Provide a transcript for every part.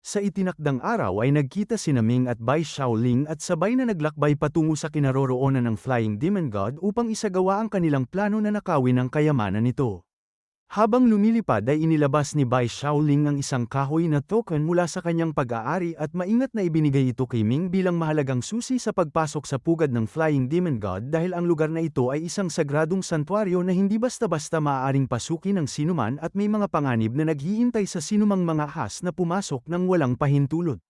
Sa itinakdang araw ay nagkita sina Ming at Bai Shaoling at sabay na naglakbay patungo sa kinaroroonan ng Flying Demon God upang isagawa ang kanilang plano na nakawin ang kayamanan nito. Habang lumilipad ay inilabas ni Bai Shaoling ang isang kahoy na token mula sa kanyang pag-aari at maingat na ibinigay ito kay Ming bilang mahalagang susi sa pagpasok sa pugad ng Flying Demon God dahil ang lugar na ito ay isang sagradong santuaryo na hindi basta-basta maaaring pasukin ng sinuman at may mga panganib na naghihintay sa sinumang mga ahas na pumasok ng walang pahintulot.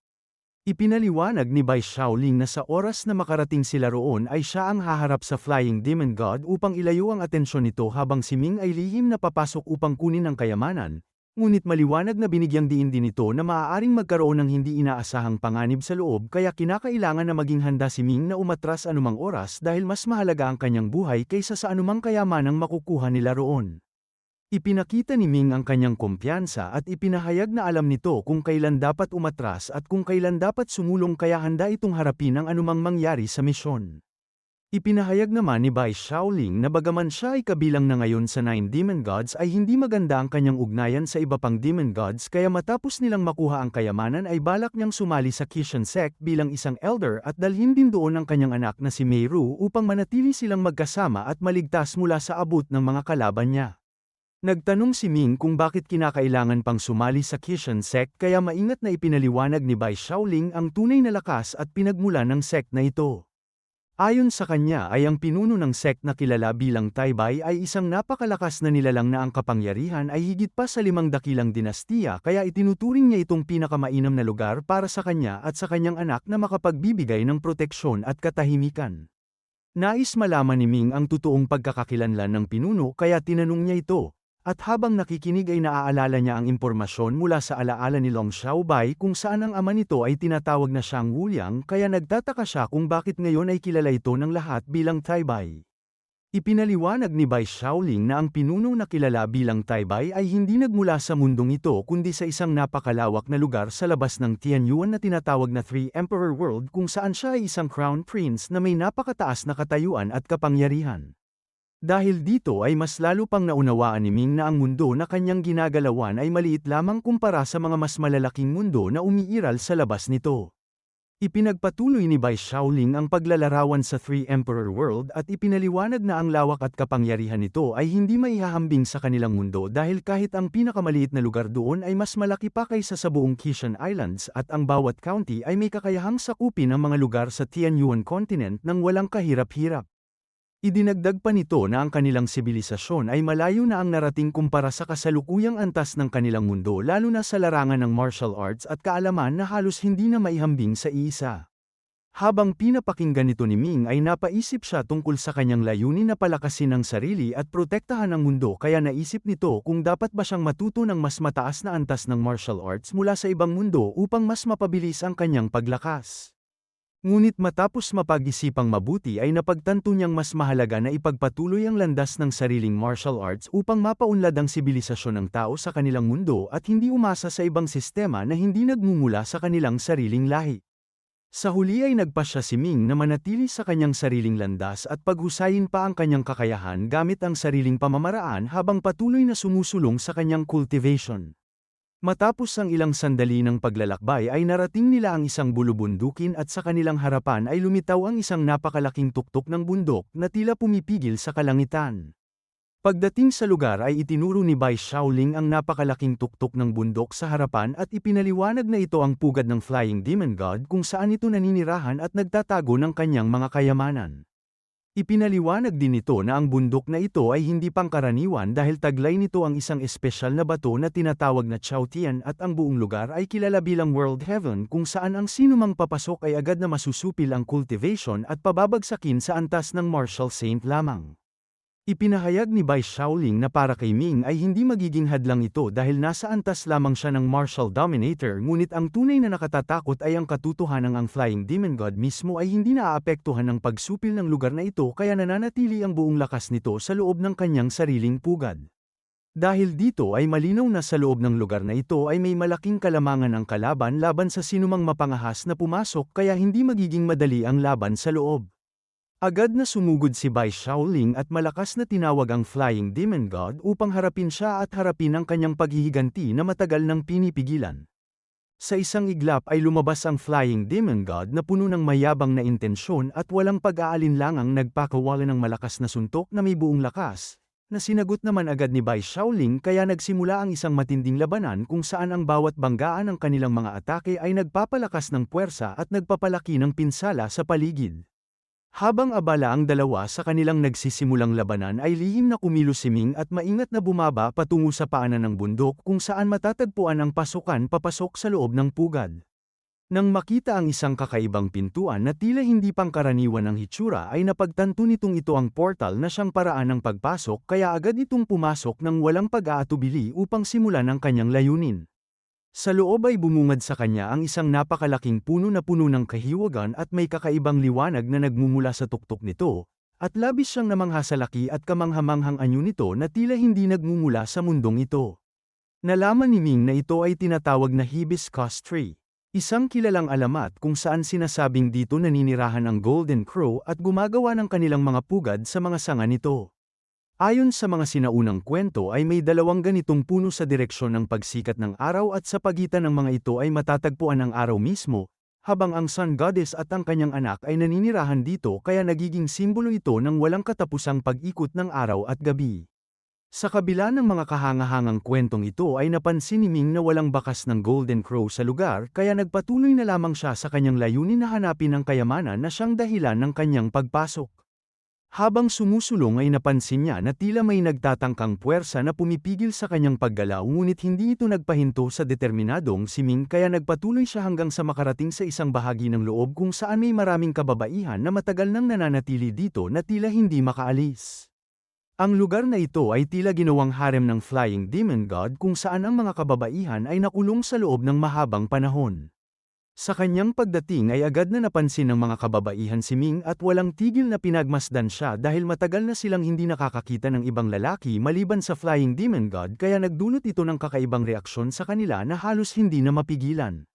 Ipinaliwanag ni Bai Shaoling na sa oras na makarating sila roon ay siya ang haharap sa Flying Demon God upang ilayo ang atensyon nito habang si Ming ay lihim na papasok upang kunin ang kayamanan, ngunit maliwanag na binigyang diin din ito na maaaring magkaroon ng hindi inaasahang panganib sa loob kaya kinakailangan na maging handa si Ming na umatras anumang oras dahil mas mahalaga ang kanyang buhay kaysa sa anumang kayamanang makukuha nila roon. Ipinakita ni Ming ang kanyang kumpiyansa at ipinahayag na alam nito kung kailan dapat umatras at kung kailan dapat sumulong kaya handa itong harapin ang anumang mangyari sa misyon. Ipinahayag naman ni Bai Shaoling na bagaman siya ay kabilang na ngayon sa 9 Demon Gods ay hindi maganda ang kanyang ugnayan sa iba pang Demon Gods kaya matapos nilang makuha ang kayamanan ay balak niyang sumali sa Kishan Sect bilang isang elder at dalhin din doon ang kanyang anak na si Mei Ru upang manatili silang magkasama at maligtas mula sa abot ng mga kalaban niya. Nagtanong si Ming kung bakit kinakailangan pang sumali sa Kishan Sect kaya maingat na ipinaliwanag ni Bai Shaoling ang tunay na lakas at pinagmulan ng sect na ito. Ayon sa kanya ay ang pinuno ng sect na kilala bilang Taibay ay isang napakalakas na nilalang na ang kapangyarihan ay higit pa sa 5 dakilang dinastiya kaya itinuturing niya itong pinakamainam na lugar para sa kanya at sa kanyang anak na makapagbibigay ng proteksyon at katahimikan. Nais malaman ni Ming ang totoong pagkakakilanlan ng pinuno kaya tinanong niya ito. At habang nakikinig ay naaalala niya ang impormasyon mula sa alaala ni Long Xiaobai kung saan ang ama nito ay tinatawag na Shang Wuliang kaya nagtataka siya kung bakit ngayon ay kilala ito ng lahat bilang Taibay. Ipinaliwanag ni Bai Shaoling na ang pinuno na kilala bilang Taibay ay hindi nagmula sa mundong ito kundi sa isang napakalawak na lugar sa labas ng Tianyuan na tinatawag na Three Emperor World kung saan siya ay isang crown prince na may napakataas na katayuan at kapangyarihan. Dahil dito ay mas lalo pang naunawaan ni Ming na ang mundo na kanyang ginagalawan ay maliit lamang kumpara sa mga mas malalaking mundo na umiiral sa labas nito. Ipinagpatuloy ni Bai Shaoling ang paglalarawan sa Three Emperor World at ipinaliwanag na ang lawak at kapangyarihan nito ay hindi maihahambing sa kanilang mundo dahil kahit ang pinakamaliit na lugar doon ay mas malaki pa kaysa sa buong Kishan Islands at ang bawat county ay may kakayahang sakupin ang mga lugar sa Tianyuan Continent nang walang kahirap-hirap. Idinagdag pa nito na ang kanilang sibilisasyon ay malayo na ang narating kumpara sa kasalukuyang antas ng kanilang mundo lalo na sa larangan ng martial arts at kaalaman na halos hindi na maihambing sa iisa. Habang pinapakinggan nito ni Ming ay napaisip siya tungkol sa kanyang layunin na palakasin ang sarili at protektahan ang mundo kaya naisip nito kung dapat ba siyang matuto ng mas mataas na antas ng martial arts mula sa ibang mundo upang mas mapabilis ang kanyang paglakas. Ngunit matapos mapag-isipang mabuti ay napagtanto niyang mas mahalaga na ipagpatuloy ang landas ng sariling martial arts upang mapaunlad ang sibilisasyon ng tao sa kanilang mundo at hindi umasa sa ibang sistema na hindi nagmumula sa kanilang sariling lahi. Sa huli ay nagpasya si Ming na manatili sa kanyang sariling landas at paghusayin pa ang kanyang kakayahan gamit ang sariling pamamaraan habang patuloy na sumusulong sa kanyang cultivation. Matapos ang ilang sandali ng paglalakbay ay narating nila ang isang bulubundukin at sa kanilang harapan ay lumitaw ang isang napakalaking tuktok ng bundok na tila pumipigil sa kalangitan. Pagdating sa lugar ay itinuro ni Bai Shaoling ang napakalaking tuktok ng bundok sa harapan at ipinaliwanag na ito ang pugad ng Flying Demon God kung saan ito naninirahan at nagtatago ng kanyang mga kayamanan. Ipinaliwanag din nito na ang bundok na ito ay hindi pangkaraniwan dahil taglay nito ang isang espesyal na bato na tinatawag na Chaotian at ang buong lugar ay kilala bilang World Heaven kung saan ang sinumang papasok ay agad na masusupil ang cultivation at pababagsakin sa antas ng martial saint lamang. Ipinahayag ni Bai Shaoling na para kay Ming ay hindi magiging hadlang ito dahil nasa antas lamang siya ng martial dominator ngunit ang tunay na nakatatakot ay ang katotohanan ang Flying Demon God mismo ay hindi naaapektuhan ng pagsupil ng lugar na ito kaya nananatili ang buong lakas nito sa loob ng kanyang sariling pugad. Dahil dito ay malinaw na sa loob ng lugar na ito ay may malaking kalamangan ang kalaban laban sa sinumang mapangahas na pumasok kaya hindi magiging madali ang laban sa loob. Agad na sumugod si Bai Shaoling at malakas na tinawag ang Flying Demon God upang harapin siya at harapin ang kanyang paghihiganti na matagal nang pinipigilan. Sa isang iglap ay lumabas ang Flying Demon God na puno ng mayabang na intensyon at walang pag-aalinlangang nagpakawala ng malakas na suntok na may buong lakas, na sinagot naman agad ni Bai Shaoling kaya nagsimula ang isang matinding labanan kung saan ang bawat banggaan ng kanilang mga atake ay nagpapalakas ng puwersa at nagpapalaki ng pinsala sa paligid. Habang abala ang dalawa sa kanilang nagsisimulang labanan ay lihim na kumilos si Ming at maingat na bumaba patungo sa paanan ng bundok kung saan matatagpuan ang pasukan papasok sa loob ng pugad. Nang makita ang isang kakaibang pintuan na tila hindi pangkaraniwan ng hitsura ay napagtanto nitong ito ang portal na siyang paraan ng pagpasok kaya agad itong pumasok ng walang pag-aatubili upang simulan ang kanyang layunin. Sa loob ay bumungad sa kanya ang isang napakalaking puno na puno ng kahiwagan at may kakaibang liwanag na nagmumula sa tuktok nito, at labis siyang namangha sa laki at kamanghamanghang anyo nito na tila hindi nagmumula sa mundong ito. Nalaman ni Ming na ito ay tinatawag na Hibiscus Tree, isang kilalang alamat kung saan sinasabing dito naninirahan ang Golden Crow at gumagawa ng kanilang mga pugad sa mga sanga nito. Ayon sa mga sinaunang kwento ay may dalawang ganitong puno sa direksyon ng pagsikat ng araw at sa pagitan ng mga ito ay matatagpuan ang araw mismo, habang ang Sun Goddess at ang kanyang anak ay naninirahan dito kaya nagiging simbolo ito ng walang katapusang pag-ikot ng araw at gabi. Sa kabila ng mga kahangahangang kwentong ito ay napansin ni Ming na walang bakas ng Golden Crow sa lugar kaya nagpatuloy na lamang siya sa kanyang layunin na hanapin ang kayamanan na siyang dahilan ng kanyang pagpasok. Habang sumusulong ay napansin niya na tila may nagtatangkang puwersa na pumipigil sa kanyang paggalaw ngunit hindi ito nagpahinto sa determinadong si Ming kaya nagpatuloy siya hanggang sa makarating sa isang bahagi ng loob kung saan may maraming kababaihan na matagal nang nananatili dito na tila hindi makaalis. Ang lugar na ito ay tila ginawang harem ng Flying Demon God kung saan ang mga kababaihan ay nakulong sa loob ng mahabang panahon. Sa kanyang pagdating ay agad na napansin ng mga kababaihan si Ming at walang tigil na pinagmasdan siya dahil matagal na silang hindi nakakakita ng ibang lalaki maliban sa Flying Demon God kaya nagdulot ito ng kakaibang reaksyon sa kanila na halos hindi na mapigilan.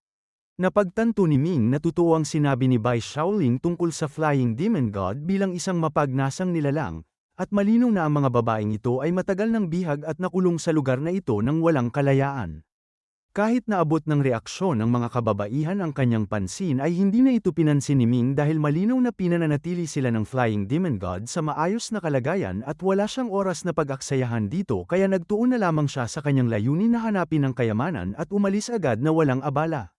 Napagtanto ni Ming na totoo ang sinabi ni Bai Shaoling tungkol sa Flying Demon God bilang isang mapagnasang nilalang, at malinaw na ang mga babaeng ito ay matagal ng bihag at nakulong sa lugar na ito ng walang kalayaan. Kahit naabot ng reaksyon ng mga kababaihan ang kanyang pansin ay hindi na ito pinansin ni Ming dahil malinaw na pinananatili sila ng Flying Demon God sa maayos na kalagayan at wala siyang oras na pag-aksayahan dito kaya nagtuon na lamang siya sa kanyang layunin na hanapin ang kayamanan at umalis agad na walang abala.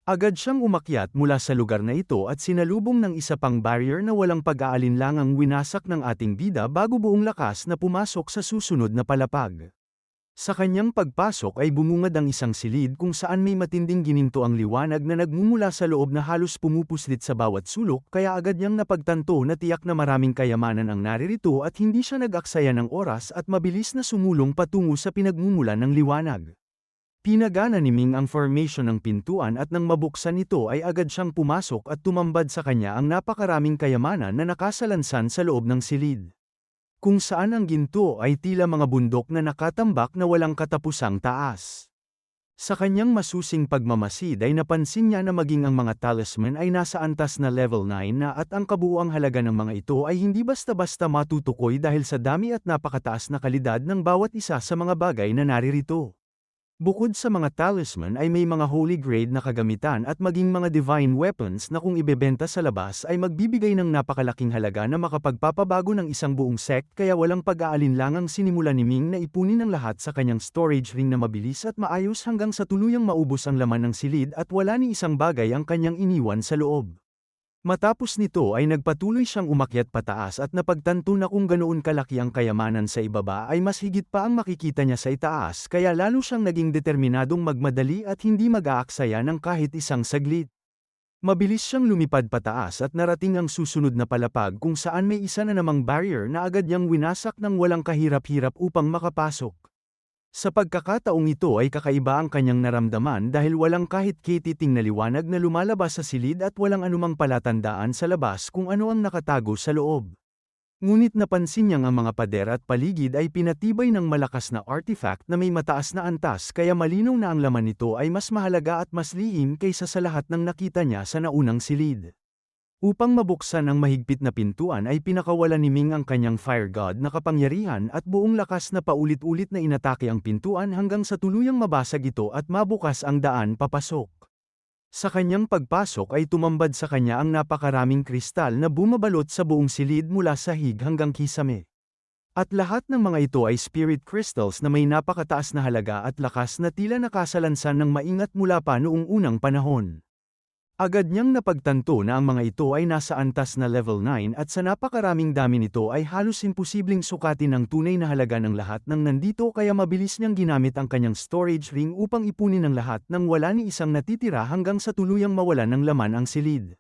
Agad siyang umakyat mula sa lugar na ito at sinalubong ng isa pang barrier na walang pag-aalinlangang winasak ng ating bida bago buong lakas na pumasok sa susunod na palapag. Sa kanyang pagpasok ay bumungad ang isang silid kung saan may matinding gininto ang liwanag na nagmumula sa loob na halos pumupuslit sa bawat sulok kaya agad niyang napagtanto na tiyak na maraming kayamanan ang naririto at hindi siya nag-aksaya ng oras at mabilis na sumulong patungo sa pinagmumulan ng liwanag. Pinagana ni Ming ang formation ng pintuan at nang mabuksan ito ay agad siyang pumasok at tumambad sa kanya ang napakaraming kayamanan na nakasalansan sa loob ng silid. Kung saan ang ginto ay tila mga bundok na nakatambak na walang katapusang taas. Sa kanyang masusing pagmamasid ay napansin niya na maging ang mga talisman ay nasa antas na level 9 na at ang kabuuang halaga ng mga ito ay hindi basta-basta matutukoy dahil sa dami at napakataas na kalidad ng bawat isa sa mga bagay na naririto. Bukod sa mga talisman ay may mga holy grade na kagamitan at maging mga divine weapons na kung ibebenta sa labas ay magbibigay ng napakalaking halaga na makapagpapabago ng isang buong sect kaya walang pag-aalinlangang sinimula ni Ming na ipunin ang lahat sa kanyang storage ring na mabilis at maayos hanggang sa tuluyang maubos ang laman ng silid at wala ni isang bagay ang kanyang iniwan sa loob. Matapos nito ay nagpatuloy siyang umakyat pataas at napagtanto na kung ganoon kalaki ang kayamanan sa ibaba ay mas higit pa ang makikita niya sa itaas kaya lalo siyang naging determinadong magmadali at hindi mag-aaksaya ng kahit isang saglit. Mabilis siyang lumipad pataas at narating ang susunod na palapag kung saan may isa na namang barrier na agad niyang winasak ng walang kahirap-hirap upang makapasok. Sa pagkakataong ito ay kakaiba ang kanyang naramdaman dahil walang kahit kititing na liwanag na lumalabas sa silid at walang anumang palatandaan sa labas kung ano ang nakatago sa loob. Ngunit napansin niyang ang mga pader at paligid ay pinatibay ng malakas na artifact na may mataas na antas kaya malinaw na ang laman nito ay mas mahalaga at mas lihim kaysa sa lahat ng nakita niya sa naunang silid. Upang mabuksan ang mahigpit na pintuan ay pinakawalan ni Ming ang kanyang fire god na kapangyarihan at buong lakas na paulit-ulit na inatake ang pintuan hanggang sa tuluyang mabasag ito at mabukas ang daan papasok. Sa kanyang pagpasok ay tumambad sa kanya ang napakaraming kristal na bumabalot sa buong silid mula sahig hanggang kisame. At lahat ng mga ito ay spirit crystals na may napakataas na halaga at lakas na tila nakasalansan ng maingat mula pa noong unang panahon. Agad niyang napagtanto na ang mga ito ay nasa antas na level 9 at sa napakaraming dami nito ay halos imposibleng sukatin ang tunay na halaga ng lahat ng nandito kaya mabilis niyang ginamit ang kanyang storage ring upang ipunin ang lahat nang wala ni isang natitira hanggang sa tuluyang mawalan ng laman ang silid.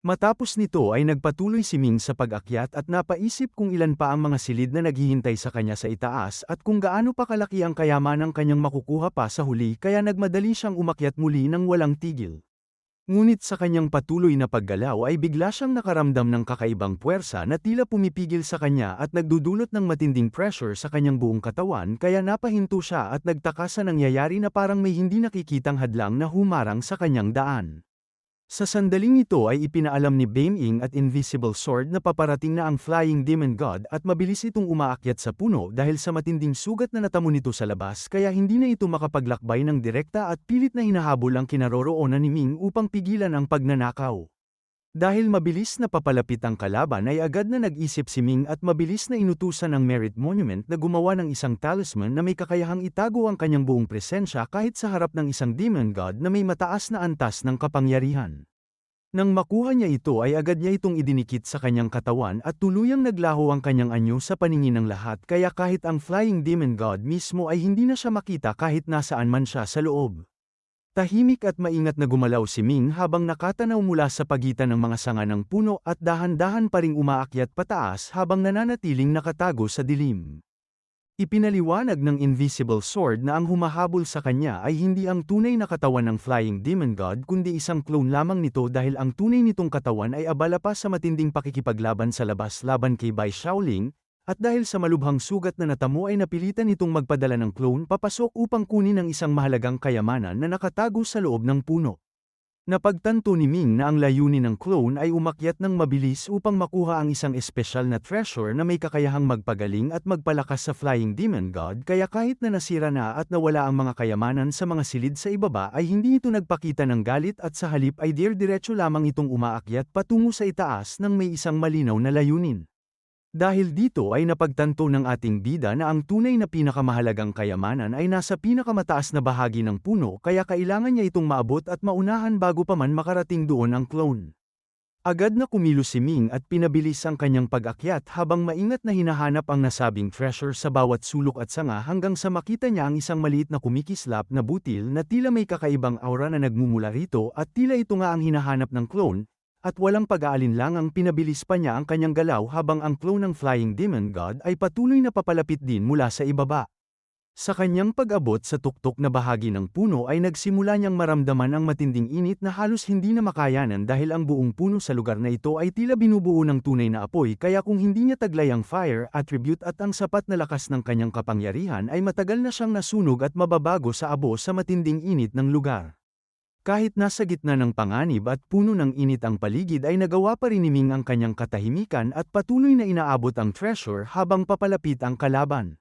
Matapos nito ay nagpatuloy si Ming sa pag-akyat at napaisip kung ilan pa ang mga silid na naghihintay sa kanya sa itaas at kung gaano pa kalaki ang kayamanang kanyang makukuha pa sa huli kaya nagmadali siyang umakyat muli nang walang tigil. Ngunit sa kanyang patuloy na paggalaw ay bigla siyang nakaramdam ng kakaibang puwersa na tila pumipigil sa kanya at nagdudulot ng matinding pressure sa kanyang buong katawan kaya napahinto siya at nagtaka sa nangyayari na parang may hindi nakikitang hadlang na humarang sa kanyang daan. Sa sandaling ito ay ipinaalam ni Bane at Invisible Sword na paparating na ang Flying Demon God at mabilis itong umaakyat sa puno dahil sa matinding sugat na natamo nito sa labas kaya hindi na ito makapaglakbay ng direkta at pilit na hinahabol ang kinaroroonan ni Ming upang pigilan ang pagnanakaw. Dahil mabilis na papalapit ang kalaban ay agad na nag-isip si Ming at mabilis na inutusan ang Merit Monument na gumawa ng isang talisman na may kakayahang itago ang kanyang buong presensya kahit sa harap ng isang demon god na may mataas na antas ng kapangyarihan. Nang makuha niya ito ay agad niya itong idinikit sa kanyang katawan at tuluyang naglaho ang kanyang anyo sa paningin ng lahat kaya kahit ang Flying Demon God mismo ay hindi na siya makita kahit nasaan man siya sa loob. Tahimik at maingat na gumalaw si Ming habang nakatanaw mula sa pagitan ng mga sanga ng puno at dahan-dahan pa ring umaakyat pataas habang nananatiling nakatago sa dilim. Ipinaliwanag ng Invisible Sword na ang humahabol sa kanya ay hindi ang tunay na katawan ng Flying Demon God kundi isang clone lamang nito dahil ang tunay nitong katawan ay abala pa sa matinding pakikipaglaban sa labas laban kay Bai Shaoling, at dahil sa malubhang sugat na natamo ay napilitan itong magpadala ng clone papasok upang kunin ang isang mahalagang kayamanan na nakatago sa loob ng puno. Napagtanto ni Ming na ang layunin ng clone ay umakyat ng mabilis upang makuha ang isang espesyal na treasure na may kakayahang magpagaling at magpalakas sa Flying Demon God kaya kahit na nasira na at nawala ang mga kayamanan sa mga silid sa ibaba ay hindi ito nagpakita ng galit at sa halip ay diretso lamang itong umaakyat patungo sa itaas nang may isang malinaw na layunin. Dahil dito ay napagtanto ng ating bida na ang tunay na pinakamahalagang kayamanan ay nasa pinakamataas na bahagi ng puno kaya kailangan niya itong maabot at maunahan bago pa man makarating doon ang clone. Agad na kumilos si Ming at pinabilis ang kanyang pag-akyat habang maingat na hinahanap ang nasabing treasure sa bawat sulok at sanga hanggang sa makita niya ang isang maliit na kumikislap na butil na tila may kakaibang aura na nagmumula rito at tila ito nga ang hinahanap ng clone. At walang pag-aalinlangang pinabilis pa niya ang kanyang galaw habang ang clone ng Flying Demon God ay patuloy na papalapit din mula sa ibaba. Sa kanyang pag-abot sa tuktok na bahagi ng puno ay nagsimula niyang maramdaman ang matinding init na halos hindi na makayanan dahil ang buong puno sa lugar na ito ay tila binubuo ng tunay na apoy kaya kung hindi niya taglay ang fire attribute at ang sapat na lakas ng kanyang kapangyarihan ay matagal na siyang nasunog at mababago sa abo sa matinding init ng lugar. Kahit nasa gitna ng panganib at puno ng init ang paligid ay nagawa pa rin ni Ming ang kanyang katahimikan at patuloy na inaabot ang treasure habang papalapit ang kalaban.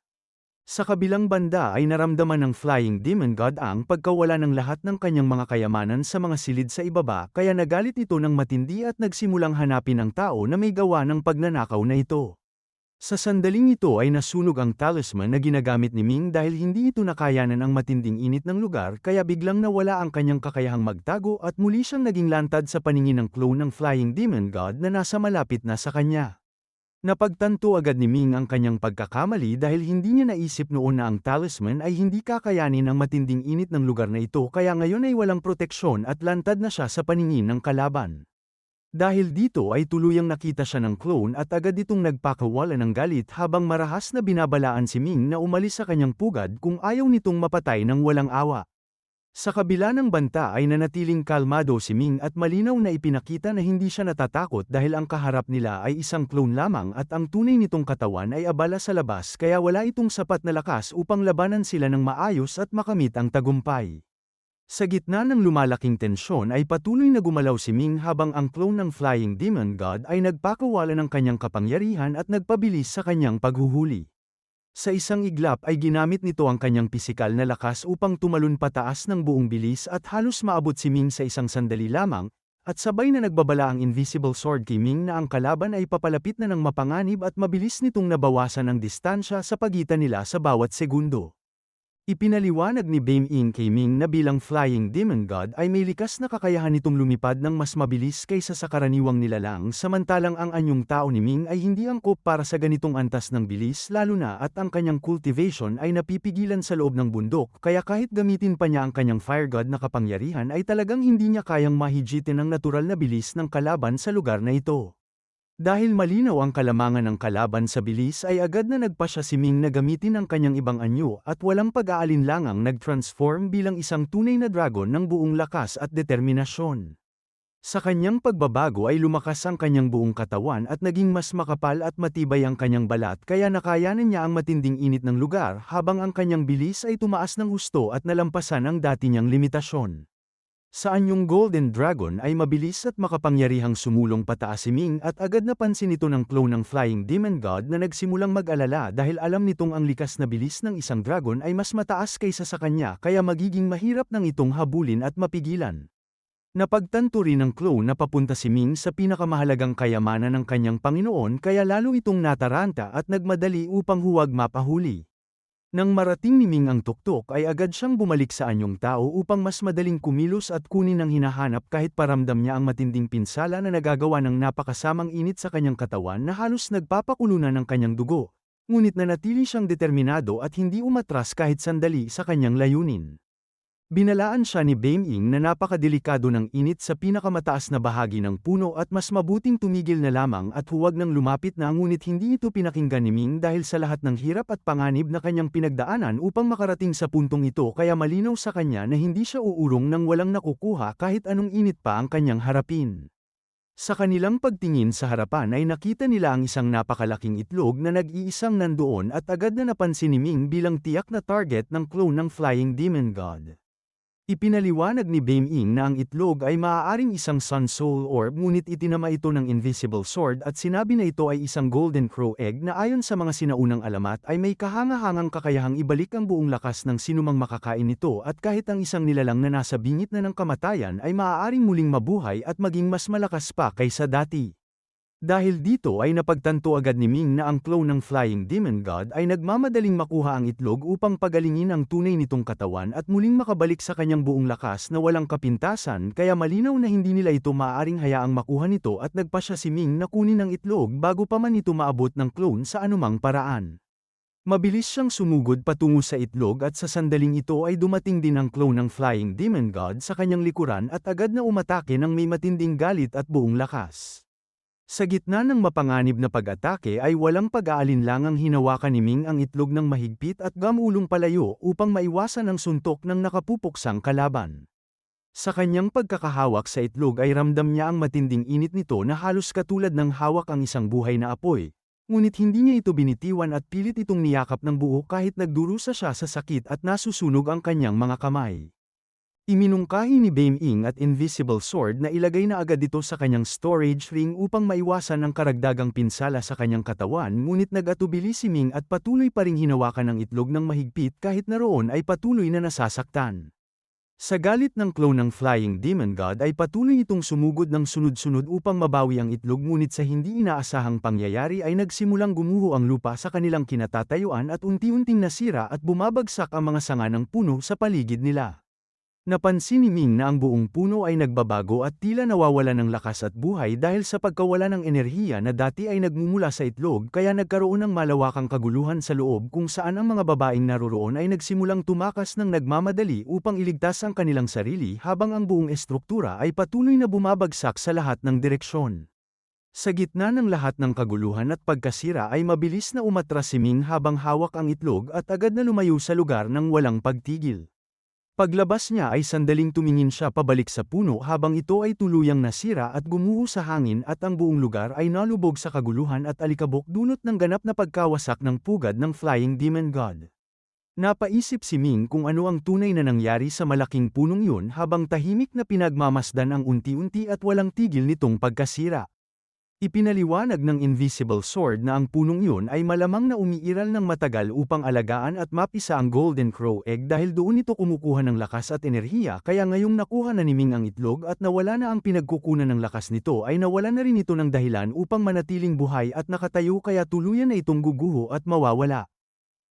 Sa kabilang banda ay naramdaman ng Flying Demon God ang pagkawala ng lahat ng kanyang mga kayamanan sa mga silid sa ibaba kaya nagalit ito ng matindi at nagsimulang hanapin ang tao na may gawa ng pagnanakaw na ito. Sa sandaling ito ay nasunog ang talisman na ginagamit ni Ming dahil hindi ito nakayanan ang matinding init ng lugar kaya biglang nawala ang kanyang kakayahang magtago at muli siyang naging lantad sa paningin ng clone ng Flying Demon God na nasa malapit na sa kanya. Napagtanto agad ni Ming ang kanyang pagkakamali dahil hindi niya naisip noon na ang talisman ay hindi kakayanin ang matinding init ng lugar na ito kaya ngayon ay walang proteksyon at lantad na siya sa paningin ng kalaban. Dahil dito ay tuluyang nakita siya ng clone at agad itong nagpakawala ng galit habang marahas na binabalaan si Ming na umalis sa kanyang pugad kung ayaw nitong mapatay ng walang awa. Sa kabila ng banta ay nanatiling kalmado si Ming at malinaw na ipinakita na hindi siya natatakot dahil ang kaharap nila ay isang clone lamang at ang tunay nitong katawan ay abala sa labas kaya wala itong sapat na lakas upang labanan sila ng maayos at makamit ang tagumpay. Sa gitna ng lumalaking tensyon ay patuloy na gumalaw si Ming habang ang clone ng Flying Demon God ay nagpakawala ng kanyang kapangyarihan at nagpabilis sa kanyang paghuhuli. Sa isang iglap ay ginamit nito ang kanyang pisikal na lakas upang tumalon pataas ng buong bilis at halos maabot si Ming sa isang sandali lamang, at sabay na nagbabala ang Invisible Sword kay Ming na ang kalaban ay papalapit na ng mapanganib at mabilis nitong nabawasan ang distansya sa pagitan nila sa bawat segundo. Ipinaliwanag ni Bame In kay Ming na bilang Flying Demon God ay may likas na kakayahan nitong lumipad ng mas mabilis kaysa sa karaniwang nilalang, samantalang ang anyong tao ni Ming ay hindi angkop para sa ganitong antas ng bilis, lalo na at ang kanyang cultivation ay napipigilan sa loob ng bundok, kaya kahit gamitin pa niya ang kanyang Fire God na kapangyarihan ay talagang hindi niya kayang mahigitin ang natural na bilis ng kalaban sa lugar na ito. Dahil malinaw ang kalamangan ng kalaban sa bilis ay agad na nagpasya si Ming na gamitin ang kanyang ibang anyo at walang pag-aalinlangang nag-transform bilang isang tunay na dragon ng buong lakas at determinasyon. Sa kanyang pagbabago ay lumakas ang kanyang buong katawan at naging mas makapal at matibay ang kanyang balat, kaya nakayanan niya ang matinding init ng lugar habang ang kanyang bilis ay tumaas ng husto at nalampasan ang dati niyang limitasyon. Sa anyong Golden Dragon ay mabilis at makapangyarihang sumulong pataas si Ming at agad napansin ito ng clone ng Flying Demon God na nagsimulang mag-alala dahil alam nitong ang likas na bilis ng isang dragon ay mas mataas kaysa sa kanya, kaya magiging mahirap nang itong habulin at mapigilan. Napagtanto rin ng clone na papunta si Ming sa pinakamahalagang kayamanan ng kanyang Panginoon, kaya lalo itong nataranta at nagmadali upang huwag mapahuli. Nang marating ni Ming ang tuktok ay agad siyang bumalik sa anyong tao upang mas madaling kumilos at kunin ang hinahanap, kahit paramdam niya ang matinding pinsala na nagagawa ng napakasamang init sa kanyang katawan na halos nagpapakulunan ng kanyang dugo. Ngunit nanatili siyang determinado at hindi umatras kahit sandali sa kanyang layunin. Binalaan siya ni Bame In na napakadelikado ng init sa pinakamataas na bahagi ng puno at mas mabuting tumigil na lamang at huwag nang lumapit na, ngunit hindi ito pinakinggan ni Ming dahil sa lahat ng hirap at panganib na kanyang pinagdaanan upang makarating sa puntong ito, kaya malinaw sa kanya na hindi siya uurong nang walang nakukuha kahit anong init pa ang kanyang harapin. Sa kanilang pagtingin sa harapan ay nakita nila ang isang napakalaking itlog na nag-iisang nandoon at agad na napansin ni Ming bilang tiyak na target ng clone ng Flying Demon God. Ipinaliwanag ni Bame In na ang itlog ay maaaring isang Sun Soul Orb, ngunit itinama ito ng Invisible Sword at sinabi na ito ay isang Golden Crow Egg na ayon sa mga sinaunang alamat ay may kahangahangang kakayahang ibalik ang buong lakas ng sinumang makakain nito, at kahit ang isang nilalang na nasa bingit na ng kamatayan ay maaaring muling mabuhay at maging mas malakas pa kaysa dati. Dahil dito ay napagtanto agad ni Ming na ang clone ng Flying Demon God ay nagmamadaling makuha ang itlog upang pagalingin ang tunay nitong katawan at muling makabalik sa kanyang buong lakas na walang kapintasan, kaya malinaw na hindi nila ito maaaring hayaang makuha nito at nagpasya si Ming na kunin ang itlog bago pa man ito maabot ng clone sa anumang paraan. Mabilis siyang sumugod patungo sa itlog at sa sandaling ito ay dumating din ang clone ng Flying Demon God sa kanyang likuran at agad na umatake ng may matinding galit at buong lakas. Sa gitna ng mapanganib na pag-atake ay walang pag-aalinlangang hinawakan ni Ming ang itlog ng mahigpit at gamulong palayo upang maiwasan ang suntok ng nakapupuksang kalaban. Sa kanyang pagkakahawak sa itlog ay ramdam niya ang matinding init nito na halos katulad ng hawak ang isang buhay na apoy, ngunit hindi niya ito binitiwan at pilit itong niyakap ng buo kahit nagdurusa siya sa sakit at nasusunog ang kanyang mga kamay. Iminungkahi ni Bame In at Invisible Sword na ilagay na agad ito sa kanyang storage ring upang maiwasan ang karagdagang pinsala sa kanyang katawan, ngunit nag-atubili si Ming at patuloy pa ring hinawakan ang itlog ng mahigpit kahit naroon ay patuloy na nasasaktan. Sa galit ng clone ng Flying Demon God ay patuloy itong sumugod ng sunod-sunod upang mabawi ang itlog, ngunit sa hindi inaasahang pangyayari ay nagsimulang gumuho ang lupa sa kanilang kinatatayuan at unti-unting nasira at bumabagsak ang mga sanga ng puno sa paligid nila. Napansin ni Ming na ang buong puno ay nagbabago at tila nawawala ng lakas at buhay dahil sa pagkawala ng enerhiya na dati ay nagmumula sa itlog, kaya nagkaroon ng malawakang kaguluhan sa loob kung saan ang mga babaeng naroroon ay nagsimulang tumakas ng nagmamadali upang iligtas ang kanilang sarili habang ang buong estruktura ay patuloy na bumabagsak sa lahat ng direksyon. Sa gitna ng lahat ng kaguluhan at pagkasira ay mabilis na umatras si Ming habang hawak ang itlog at agad na lumayo sa lugar ng walang pagtigil. Paglabas niya ay sandaling tumingin siya pabalik sa puno habang ito ay tuluyang nasira at gumuho sa hangin at ang buong lugar ay nalubog sa kaguluhan at alikabok dulot ng ganap na pagkawasak ng pugad ng Flying Demon God. Napaisip si Ming kung ano ang tunay na nangyari sa malaking punong yun habang tahimik na pinagmamasdan ang unti-unti at walang tigil nitong pagkasira. Ipinaliwanag ng Invisible Sword na ang punong yun ay malamang na umiiral ng matagal upang alagaan at mapisa ang Golden Crow Egg dahil doon ito kumukuha ng lakas at enerhiya kaya ngayong nakuha na ni Ming ang itlog at nawala na ang pinagkukunan ng lakas nito ay nawala na rin ito ng dahilan upang manatiling buhay at nakatayo kaya tuluyan na itong guguho at mawawala.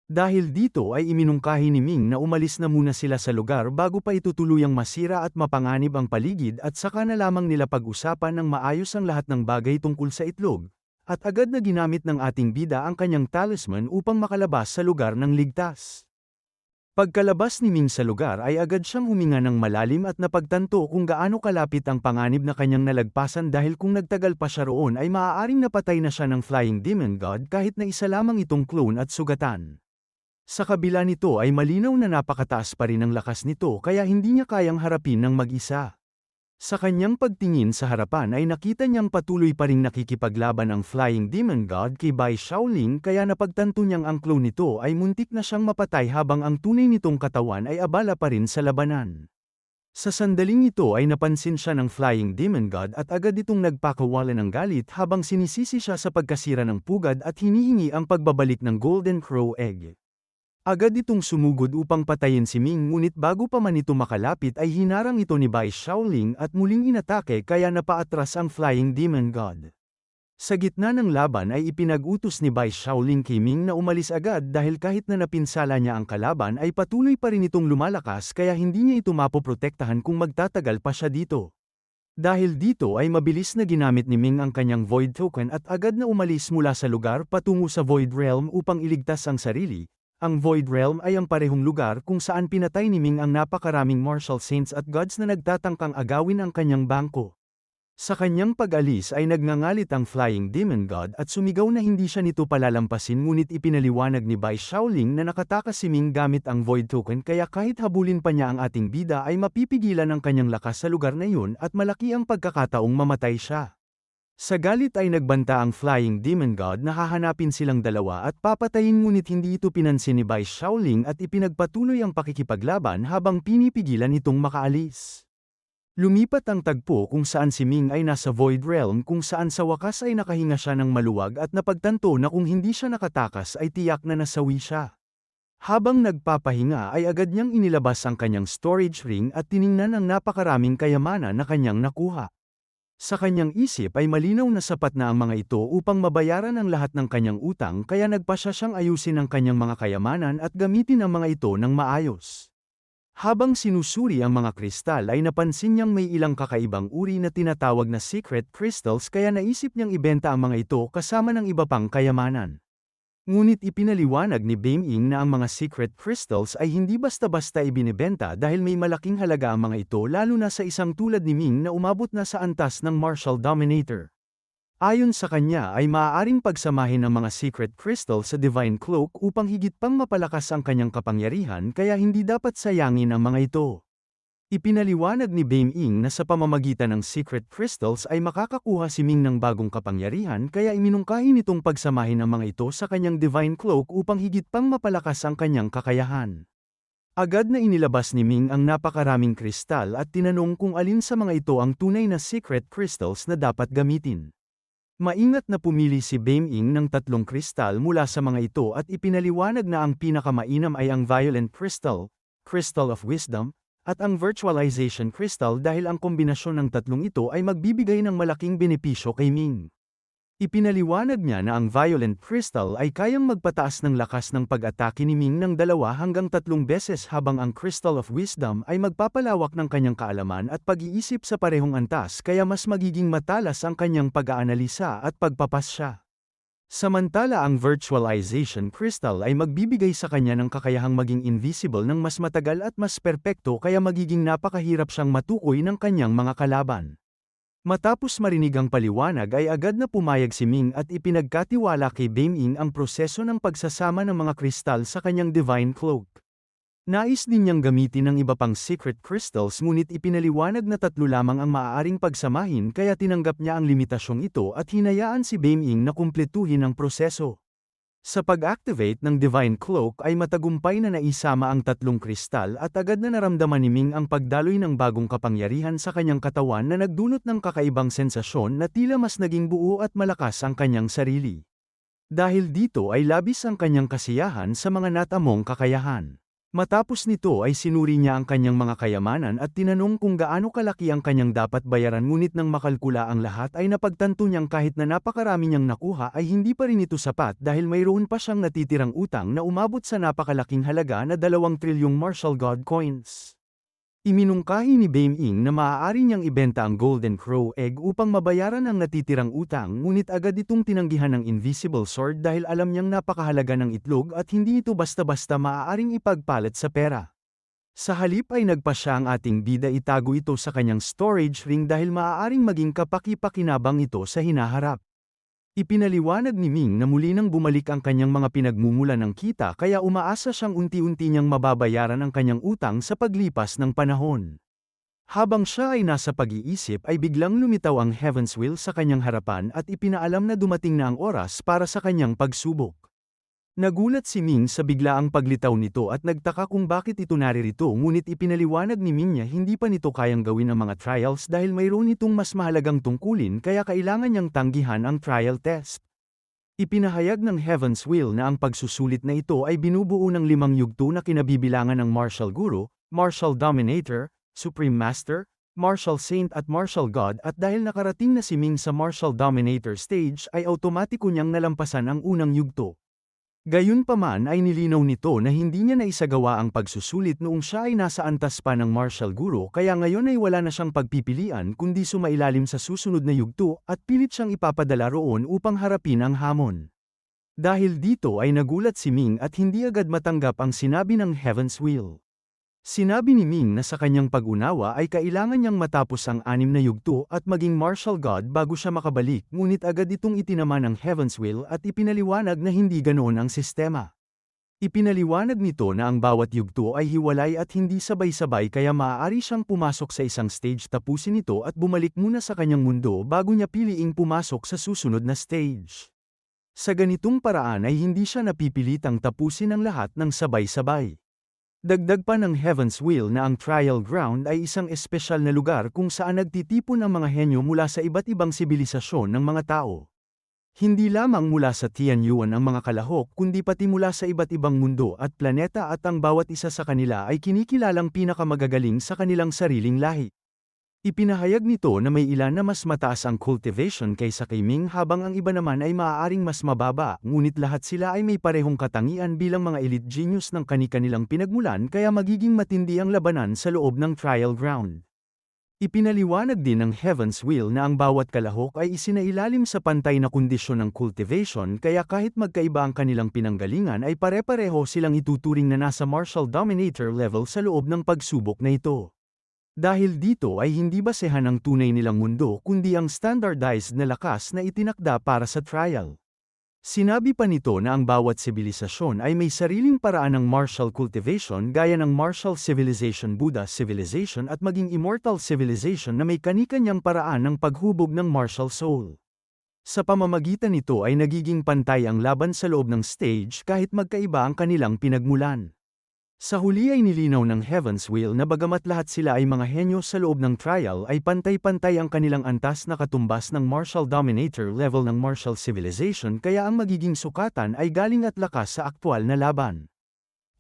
Dahil dito ay iminungkahi ni Ming na umalis na muna sila sa lugar bago pa ito tuluyang masira at mapanganib ang paligid at saka na lamang nila pag-usapan ng maayos ang lahat ng bagay tungkol sa itlog. At agad na ginamit ng ating bida ang kanyang talisman upang makalabas sa lugar ng ligtas. Pagkalabas ni Ming sa lugar ay agad siyang huminga ng malalim at napagtanto kung gaano kalapit ang panganib na kanyang nalagpasan dahil kung nagtagal pa siya roon ay maaaring napatay na siya ng Flying Demon God kahit na isa lamang itong clone at sugatan. Sa kabila nito ay malinaw na napakataas pa rin ang lakas nito kaya hindi niya kayang harapin ng mag-isa. Sa kanyang pagtingin sa harapan ay nakita niyang patuloy pa ring nakikipaglaban ang Flying Demon God kay Bai Shaolin kaya napagtanto niyang ang clone nito ay muntik na siyang mapatay habang ang tunay nitong katawan ay abala pa rin sa labanan. Sa sandaling ito ay napansin siya ng Flying Demon God at agad itong nagpakawala ng galit habang sinisisi siya sa pagkasira ng pugad at hinihingi ang pagbabalik ng Golden Crow Egg. Agad itong sumugod upang patayin si Ming ngunit bago pa man ito makalapit ay hinarang ito ni Bai Shaolin at muling inatake kaya napaatras ang Flying Demon God. Sa gitna ng laban ay ipinag-utos ni Bai Shaolin kay Ming na umalis agad dahil kahit na napinsala niya ang kalaban ay patuloy pa rin itong lumalakas kaya hindi niya ito mapoprotektahan kung magtatagal pa siya dito. Dahil dito ay mabilis na ginamit ni Ming ang kanyang Void Token at agad na umalis mula sa lugar patungo sa Void Realm upang iligtas ang sarili. Ang Void Realm ay ang parehong lugar kung saan pinatay ni Ming ang napakaraming martial saints at gods na nagtatangkang agawin ang kanyang bangko. Sa kanyang pag-alis ay nagngangalit ang Flying Demon God at sumigaw na hindi siya nito palalampasin ngunit ipinaliwanag ni Bai Shaolin na nakatakas si Ming gamit ang Void Token kaya kahit habulin pa niya ang ating bida ay mapipigilan ang kanyang lakas sa lugar na yun at malaki ang pagkakataong mamatay siya. Sa galit ay nagbanta ang Flying Demon God na hahanapin silang dalawa at papatayin ngunit hindi ito pinansin ni Bai Shaolin at ipinagpatuloy ang pakikipaglaban habang pinipigilan itong makaalis. Lumipat ang tagpo kung saan si Ming ay nasa Void Realm kung saan sa wakas ay nakahinga siya ng maluwag at napagtanto na kung hindi siya nakatakas ay tiyak na nasawi siya. Habang nagpapahinga ay agad niyang inilabas ang kanyang storage ring at tiningnan ang napakaraming kayamanan na kanyang nakuha. Sa kanyang isip ay malinaw na sapat na ang mga ito upang mabayaran ang lahat ng kanyang utang kaya nagpasya siyang ayusin ang kanyang mga kayamanan at gamitin ang mga ito ng maayos. Habang sinusuri ang mga kristal ay napansin niyang may ilang kakaibang uri na tinatawag na secret crystals kaya naisip niyang ibenta ang mga ito kasama ng iba pang kayamanan. Ngunit ipinaliwanag ni Bame Ying na ang mga secret crystals ay hindi basta-basta ibinebenta dahil may malaking halaga ang mga ito lalo na sa isang tulad ni Ming na umabot na sa antas ng Martial Dominator. Ayon sa kanya ay maaaring pagsamahin ang mga secret crystal sa Divine Cloak upang higit pang mapalakas ang kanyang kapangyarihan kaya hindi dapat sayangin ang mga ito. Ipinaliwanag ni Bame Ying na sa pamamagitan ng secret crystals ay makakakuha si Ming ng bagong kapangyarihan kaya iminungkahi nitong pagsamahin ang mga ito sa kanyang Divine Cloak upang higit pang mapalakas ang kanyang kakayahan. Agad na inilabas ni Ming ang napakaraming kristal at tinanong kung alin sa mga ito ang tunay na secret crystals na dapat gamitin. Maingat na pumili si Bame Ying ng 3 kristal mula sa mga ito at ipinaliwanag na ang pinakamainam ay ang Violent Crystal, Crystal of Wisdom, at ang Virtualization Crystal dahil ang kombinasyon ng 3 ito ay magbibigay ng malaking benepisyo kay Ming. Ipinaliwanag niya na ang Violent Crystal ay kayang magpataas ng lakas ng pag-atake ni Ming ng 2 hanggang 3 beses habang ang Crystal of Wisdom ay magpapalawak ng kanyang kaalaman at pag-iisip sa parehong antas kaya mas magiging matalas ang kanyang pag-aanalisa at pagpapasya. Samantala ang Virtualization Crystal ay magbibigay sa kanya ng kakayahang maging invisible ng mas matagal at mas perpekto kaya magiging napakahirap siyang matukoy ng kanyang mga kalaban. Matapos marinig ang paliwanag ay agad na pumayag si Ming at ipinagkatiwala kay Bame Ying ang proseso ng pagsasama ng mga kristal sa kanyang Divine Cloak. Nais din niyang gamitin ng iba pang secret crystals ngunit ipinaliwanag na 3 lamang ang maaaring pagsamahin kaya tinanggap niya ang limitasyong ito at hinayaan si Bame Ying na kumpletuhin ang proseso. Sa pag-activate ng Divine Cloak ay matagumpay na naisama ang tatlong kristal at agad na naramdaman ni Ming ang pagdaloy ng bagong kapangyarihan sa kanyang katawan na nagdulot ng kakaibang sensasyon na tila mas naging buo at malakas ang kanyang sarili. Dahil dito ay labis ang kanyang kasiyahan sa mga natamong kakayahan. Matapos nito ay sinuri niya ang kanyang mga kayamanan at tinanong kung gaano kalaki ang kanyang dapat bayaran, ngunit nang makalkula ang lahat ay napagtanto niyang kahit na napakarami niyang nakuha ay hindi pa rin ito sapat dahil mayroon pa siyang natitirang utang na umabot sa napakalaking halaga na 2 trilyong martial god coins. Iminungkahi ni Beiming na maaari niyang ibenta ang Golden Crow Egg upang mabayaran ang natitirang utang, ngunit agad itong tinanggihan ng Invisible Sword dahil alam niyang napakahalaga ng itlog at hindi ito basta-basta maaaring ipagpalit sa pera. Sa halip ay nagpasya ang ating bida itago ito sa kanyang storage ring dahil maaaring maging kapaki-pakinabang ito sa hinaharap. Ipinaliwanag ni Ming na muli nang bumalik ang kanyang mga pinagmumulan ng kita kaya umaasa siyang unti-unti niyang mababayaran ang kanyang utang sa paglipas ng panahon. Habang siya ay nasa pag-iisip ay biglang lumitaw ang Heaven's Wheel sa kanyang harapan at ipinaalam na dumating na ang oras para sa kanyang pagsubok. Nagulat si Ming sa biglaang paglitaw nito at nagtaka kung bakit ito naririto, ngunit ipinaliwanag ni Ming niya hindi pa nito kayang gawin ang mga trials dahil mayroon itong mas mahalagang tungkulin kaya kailangan niyang tanggihan ang trial test. Ipinahayag ng Heaven's Wheel na ang pagsusulit na ito ay binubuo ng 5 yugto na kinabibilangan ng Martial Guru, Martial Dominator, Supreme Master, Martial Saint at Martial God, at dahil nakarating na si Ming sa Martial Dominator stage ay automatiko niyang nalampasan ang unang yugto. Gayunpaman ay nilinaw nito na hindi niya naisagawa ang pagsusulit noong siya ay nasa antas pa ng Martial Guru kaya ngayon ay wala na siyang pagpipilian kundi sumailalim sa susunod na yugto at pilit siyang ipapadala roon upang harapin ang hamon. Dahil dito ay nagulat si Ming at hindi agad matanggap ang sinabi ng Heaven's Wheel. Sinabi ni Ming na sa kanyang pag-unawa ay kailangan niyang matapos ang 6 na yugto at maging Martial God bago siya makabalik, ngunit agad itong itinama ng Heaven's Wheel at ipinaliwanag na hindi ganoon ang sistema. Ipinaliwanag nito na ang bawat yugto ay hiwalay at hindi sabay-sabay kaya maaari siyang pumasok sa isang stage, tapusin ito at bumalik muna sa kanyang mundo bago niya piliing pumasok sa susunod na stage. Sa ganitong paraan ay hindi siya napipilitang tapusin ang lahat ng sabay-sabay. Dagdag pa ng Heaven's Wheel na ang Trial Ground ay isang espesyal na lugar kung saan nagtitipon ang mga henyo mula sa iba't ibang sibilisasyon ng mga tao. Hindi lamang mula sa Tianyuan ang mga kalahok kundi pati mula sa iba't ibang mundo at planeta, at ang bawat isa sa kanila ay kinikilalang pinakamagagaling sa kanilang sariling lahi. Ipinahayag nito na may ilan na mas mataas ang cultivation kaysa kay Ming habang ang iba naman ay maaaring mas mababa, ngunit lahat sila ay may parehong katangian bilang mga elite genius ng kani-kanilang pinagmulan kaya magiging matindi ang labanan sa loob ng trial ground. Ipinaliwanag din ng Heaven's Wheel na ang bawat kalahok ay isinailalim sa pantay na kondisyon ng cultivation kaya kahit magkaiba ang kanilang pinanggalingan ay pare-pareho silang ituturing na nasa Martial Dominator level sa loob ng pagsubok na ito. Dahil dito ay hindi basehan ang tunay nilang mundo kundi ang standardized na lakas na itinakda para sa trial. Sinabi pa nito na ang bawat sibilisasyon ay may sariling paraan ng martial cultivation gaya ng Martial Civilization, Buddha Civilization at maging Immortal Civilization na may kani-kanyang paraan ng paghubog ng martial soul. Sa pamamagitan nito ay nagiging pantay ang laban sa loob ng stage kahit magkaiba ang kanilang pinagmulan. Sa huli ay nilinaw ng Heaven's Wheel na bagamat lahat sila ay mga henyo sa loob ng trial ay pantay-pantay ang kanilang antas na katumbas ng Martial Dominator level ng Martial Civilization kaya ang magiging sukatan ay galing at lakas sa aktwal na laban.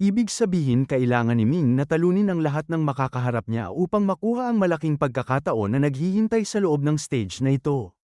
Ibig sabihin kailangan ni Ming na talunin ang lahat ng makakaharap niya upang makuha ang malaking pagkakataon na naghihintay sa loob ng stage na ito.